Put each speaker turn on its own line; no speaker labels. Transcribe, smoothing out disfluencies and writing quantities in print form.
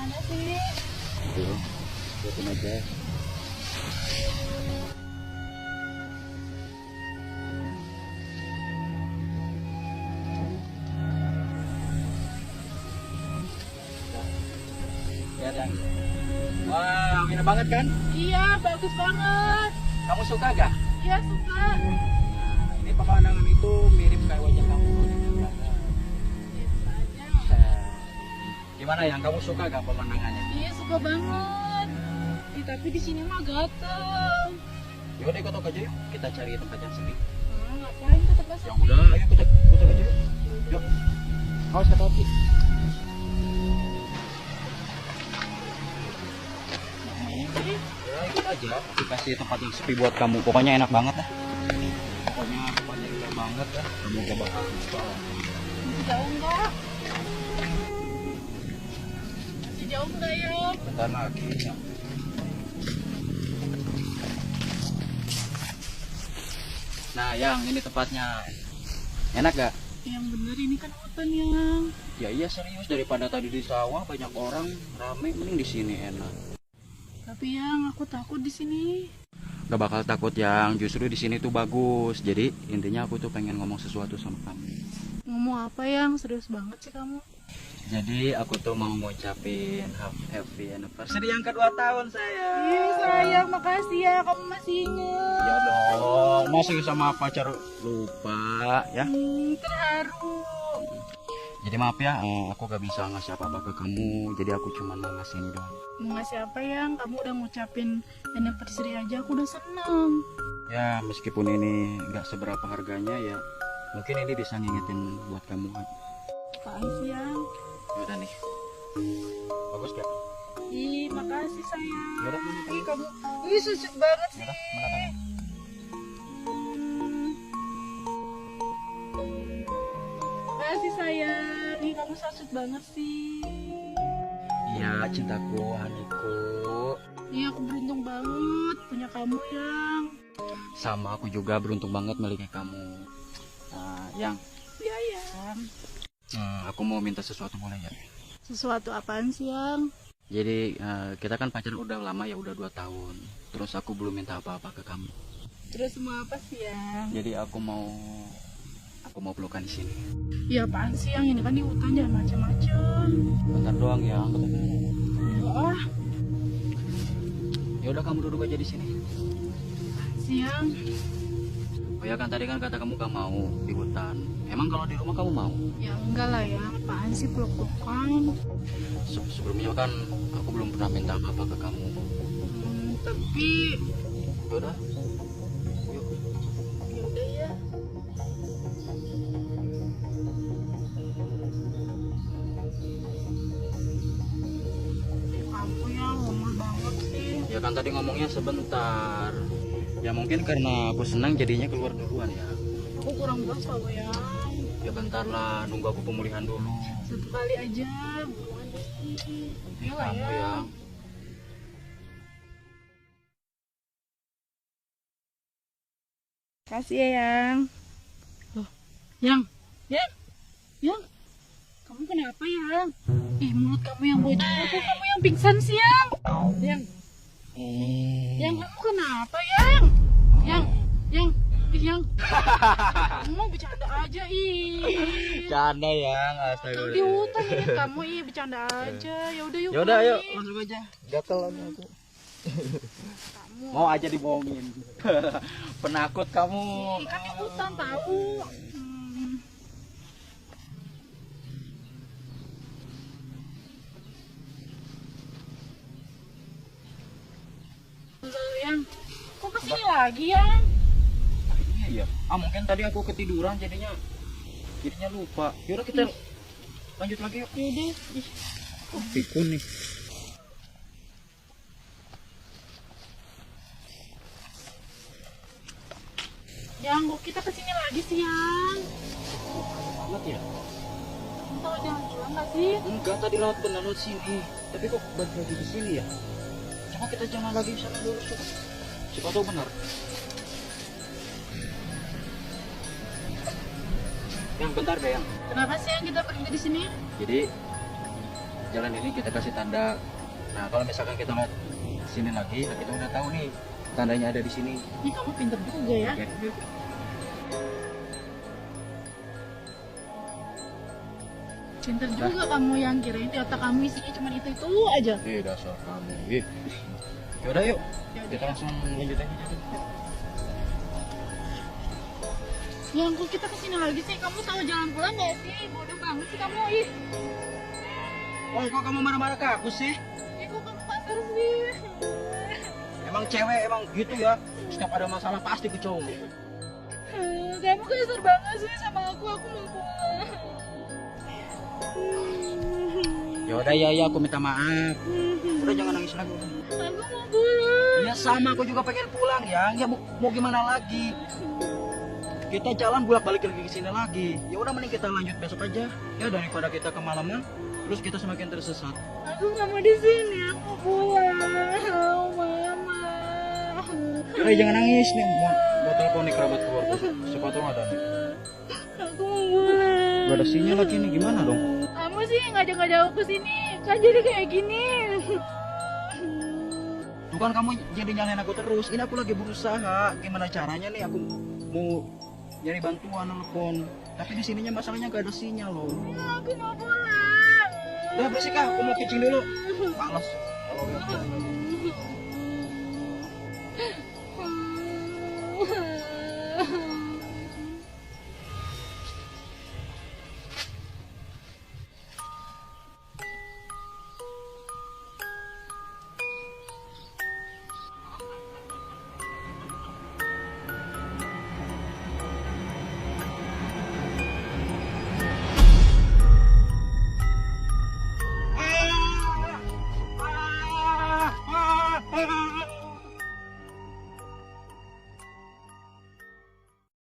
Mana sih?
Tuh, liatin aja. Ya, Dan. Wah, enak banget kan?
Iya, bagus banget.
Kamu suka gak?
Iya, suka.
Ini pemandangan itu mirip kayak wajah kamu.
Biasa aja.
Gimana yang kamu suka gak pemandangannya?
Iya, suka banget. Tapi di sini mah gatel.
Yaudah ikut aku aja yuk, kita cari tempat yang sepi.
Ngapain ke tempat
Ya
sepi?
udah, ayo ikut aja yuk. Yuk. Awas hati-hati. Ya ikut aja, dikasih tempat yang sepi buat kamu. Pokoknya enak banget dah. Pokoknya tempatnya enak banget ya. Kamu gak bakal lupa.
Jauh enggak? Masih jauh enggak ya?
Bentar lagi ya. Nah, yang ini tempatnya. Enak gak?
Yang bener ini kan hutan yang.
Ya iya serius, daripada tadi di sawah banyak orang rame, mending di sini enak.
Tapi yang aku takut di sini.
Gak bakal takut yang, justru di sini tuh bagus. Jadi intinya aku tuh pengen ngomong sesuatu sama kamu.
Ngomong apa yang? Serius banget sih kamu.
Jadi aku tuh mau ngucapin happy anniversary yang kedua tahun saya.
Ih sayang, makasih ya kamu masih inget.
Ya dong, masih sama pacar lupa ya.
Terharu.
Jadi maaf ya, aku gak bisa ngasih apa-apa ke kamu. Jadi aku cuma mau ngasih ini doang.
Mau ngasih apa yang? Kamu udah ngucapin anniversary aja aku udah seneng.
Ya meskipun ini gak seberapa harganya ya, mungkin ini bisa ngingetin buat kamu kan.
Apaan sih yang?
Yaudah nih, bagus gak?
Ih makasih sayang.
Yaudah mana
Ih kamu, ih sucuk banget sih.
Yaudah, mana tangan?
Makasih sayang. Ih kamu sucuk banget sih.
Iya cintaku, haniku.
Iya aku beruntung banget punya kamu yang.
Sama aku juga beruntung banget memiliki kamu. Nah, yang
Iya yang.
aku mau minta sesuatu boleh ya?
Sesuatu apaan sih yang?
Jadi kita kan pacaran udah lama ya, udah 2 tahun. Terus aku belum minta apa-apa ke kamu.
Terus mau apa sih yang?
Jadi aku mau pelukan di sini.
Iya apaan sih yang? Ini kan di hutan jangan macem-macem.
Bentar doang ya.
Wah,
Ya udah kamu duduk aja di sini.
siang.
Oh ya kan tadi kan kata kamu gak mau di hutan. Emang kalau di rumah kamu mau?
Ya enggak lah ya, apaan sih peluk-pelukan?
Sebelumnya kan aku belum pernah minta apa-apa ke kamu.
Tapi
Ya udah. Yuk.
ya udah ya. Kamu ya ngomong banget sih.
Ya kan tadi ngomongnya sebentar. Ya mungkin karena aku senang jadinya keluar duluan ya.
Aku kurang puas kalau ya.
Ya bentar lah, nunggu aku pemulihan dulu.
Satu kali aja, buruan deh.
Ih,
Ya lah
kamu
ya.
ya.
Kasih ya yang. Loh, yang, yang. Kamu kenapa yang? Ih mulut kamu yang bocor, kok kamu yang pingsan sih yang? Yang kamu kenapa yang? Yang, yang. Kamu mau bercanda aja ih.
Canda ya,
Di hutan ini kamu ih bercanda aja. Ya udah yuk.
Ya udah
pulang
yuk,
nih.
langsung aja. Gatel aku.
Kamu.
Mau aja dibohongin. Penakut kamu.
Ih, kan di hutan tahu. Yang, kok kesini lagi yang?
Iya. Mungkin tadi aku ketiduran jadinya lupa. Yaudah kita lanjut lagi yuk.
Yaudah.
Pikun nih.
Yang, kok kita kesini lagi sih yang?
Banget ya?
Kamu tahu jalan pulang nggak sih?
Enggak, tadi lewat benar lewat sini. Tapi kok balik lagi ke sini ya? Coba kita jalan lagi sana dulu. Siapa tahu benar. Yang bentar deh yang.
Kenapa sih yang kita berhenti di sini?
Jadi jalan ini kita kasih tanda. Nah kalau misalkan kita lihat sini lagi, nah kita udah tahu nih tandanya ada di sini.
Ini kamu pintar juga ya.
Oke.
Pintar juga kamu yang kirain di otak kamu isinya cuma itu aja.
Dasar kamu. Yaudah yuk,
Yaudah.
kita langsung lanjut aja.
Yang kok kita kesini lagi sih? Kamu tahu jalan pulang nggak sih? Bodoh banget sih kamu. Ih,
Oh kok kamu marah-marah ke aku sih?
kok kamu kasar sih?
Emang cewek emang gitu ya. Setiap ada masalah pasti ke cowok.
Kamu kasar banget sih sama aku mau pulang.
Yaudah ya, aku minta maaf. Udah jangan nangis lagi.
Aku mau pulang.
Ya sama, aku juga pengen pulang ya. Ya mau gimana lagi? Kita jalan bolak-balik lagi ke sini lagi. Ya udah mending kita lanjut besok aja. Ya daripada kita kemalaman, terus kita semakin tersesat.
Aku nggak mau di sini. Aku pulang. Mama.
Udah jangan nangis nih. Mau telepon nih kerabat keluarga. Siapa tahu ada nih.
Aku mau pulang.
Gak ada sinyal lagi nih, gimana dong?
Kamu sih ngajak-ngajak aku sini. Kan jadi kayak gini.
Tuh kan kamu jadi nyalain aku terus. Ini aku lagi berusaha. Gimana caranya nih aku mau nyari bantuan telepon. Tapi di sininya masalahnya gak ada sinyal loh.
Aku mau pulang.
Udah bersih kah? Aku mau kencing dulu. Males. Kalau